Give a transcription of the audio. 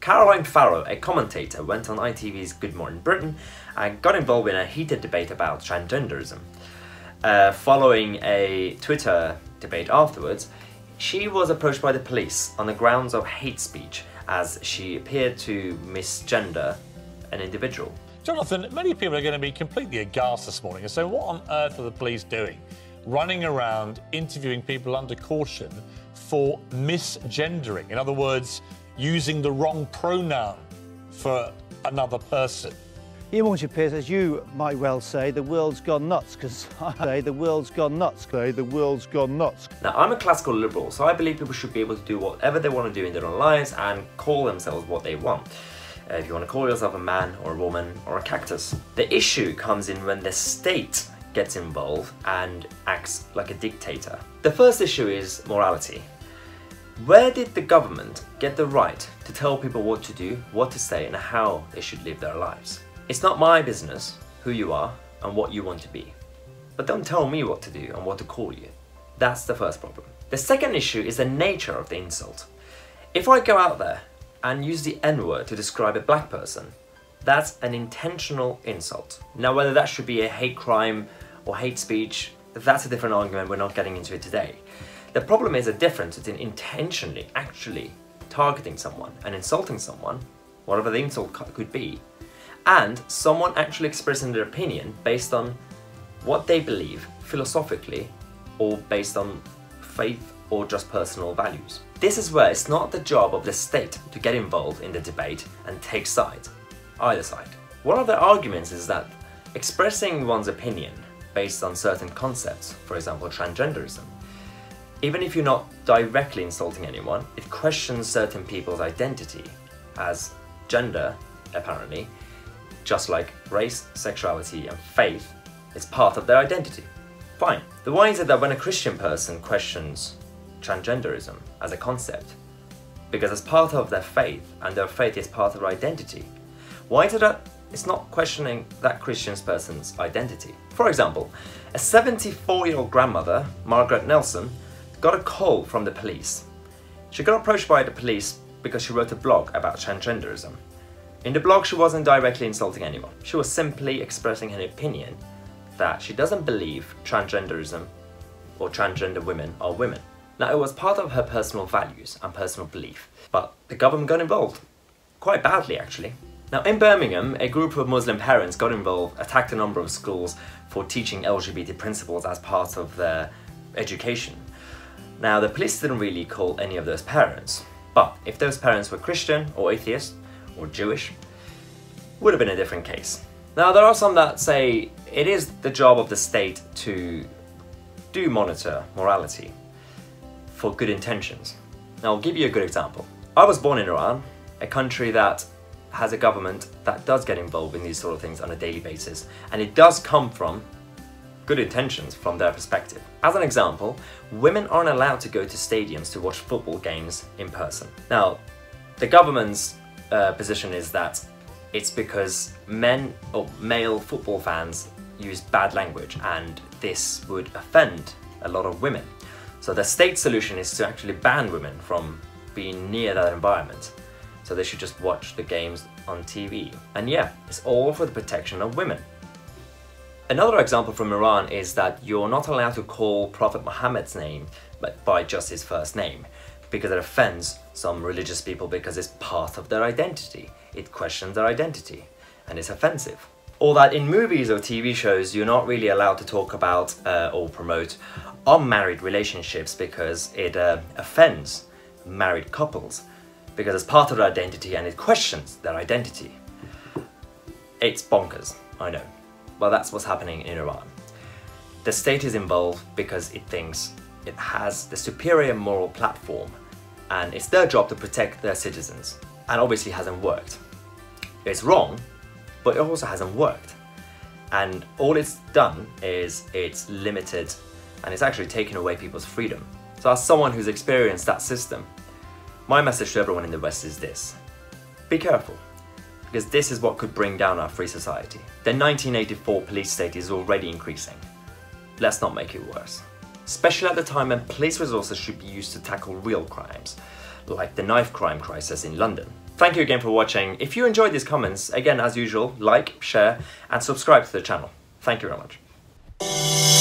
Caroline Farrow, a commentator, went on ITV's Good Morning Britain and got involved in a heated debate about transgenderism. Following a Twitter debate afterwards, she was approached by the police on the grounds of hate speech as she appeared to misgender an individual. Jonathan, many people are going to be completely aghast this morning and say, what on earth are the police doing? Running around interviewing people under caution for misgendering. In other words, using the wrong pronoun for another person. Emoji Pierce, as you might well say, the world's gone nuts, because I say the world's gone nuts. The world's gone nuts. Now, I'm a classical liberal, so I believe people should be able to do whatever they want to do in their own lives and call themselves what they want. If you want to call yourself a man or a woman or a cactus. The issue comes in when the state gets involved and acts like a dictator. The first issue is morality. Where did the government get the right to tell people what to do, what to say, and how they should live their lives? It's not my business who you are and what you want to be. But don't tell me what to do and what to call you. That's the first problem. The second issue is the nature of the insult. If I go out there and use the N-word to describe a black person, that's an intentional insult. Now, whether that should be a hate crime or hate speech, that's a different argument, we're not getting into it today. The problem is a difference between intentionally actually targeting someone and insulting someone, whatever the insult could be, and someone actually expressing their opinion based on what they believe philosophically or based on faith or just personal values. This is where it's not the job of the state to get involved in the debate and take sides, either side. One of the arguments is that expressing one's opinion based on certain concepts, for example transgenderism, even if you're not directly insulting anyone, it questions certain people's identity as gender, apparently, just like race, sexuality and faith is part of their identity. Fine. Then why is it that when a Christian person questions transgenderism as a concept, because it's part of their faith and their faith is part of their identity, why is it that it's not questioning that Christian person's identity? For example, a 74-year-old grandmother, Margaret Nelson, got a call from the police. She got approached by the police because she wrote a blog about transgenderism. In the blog, she wasn't directly insulting anyone. She was simply expressing her opinion that she doesn't believe transgenderism or transgender women are women. Now, it was part of her personal values and personal belief, but the government got involved. Quite badly, actually. Now, in Birmingham, a group of Muslim parents got involved, attacked a number of schools for teaching LGBT principles as part of their education. Now, the police didn't really call any of those parents, but if those parents were Christian or atheist or Jewish, would have been a different case. Now, there are some that say it is the job of the state to monitor morality for good intentions. Now, I'll give you a good example. I was born in Iran, a country that has a government that does get involved in these sort of things on a daily basis, and it does come from good intentions from their perspective. As an example, women aren't allowed to go to stadiums to watch football games in person. Now, the government's position is that it's because men or male football fans use bad language and this would offend a lot of women. So the state solution is to actually ban women from being near that environment. So they should just watch the games on TV. And yeah, it's all for the protection of women. Another example from Iran is that you're not allowed to call Prophet Muhammad's name but by just his first name, because it offends some religious people because it's part of their identity. It questions their identity and it's offensive. Or that in movies or TV shows you're not really allowed to talk about or promote unmarried relationships because it offends married couples, because it's part of their identity and it questions their identity. It's bonkers, I know, but that's what's happening in Iran. The state is involved because it thinks it has the superior moral platform and it's their job to protect their citizens, and obviously hasn't worked. It's wrong, but it also hasn't worked. And all it's done is it's limited and it's actually taken away people's freedom. So as someone who's experienced that system, my message to everyone in the West is this: be careful, because this is what could bring down our free society. The 1984 police state is already increasing. Let's not make it worse. Especially at the time when police resources should be used to tackle real crimes, like the knife crime crisis in London. Thank you again for watching. If you enjoyed these comments, again, as usual, like, share, and subscribe to the channel. Thank you very much.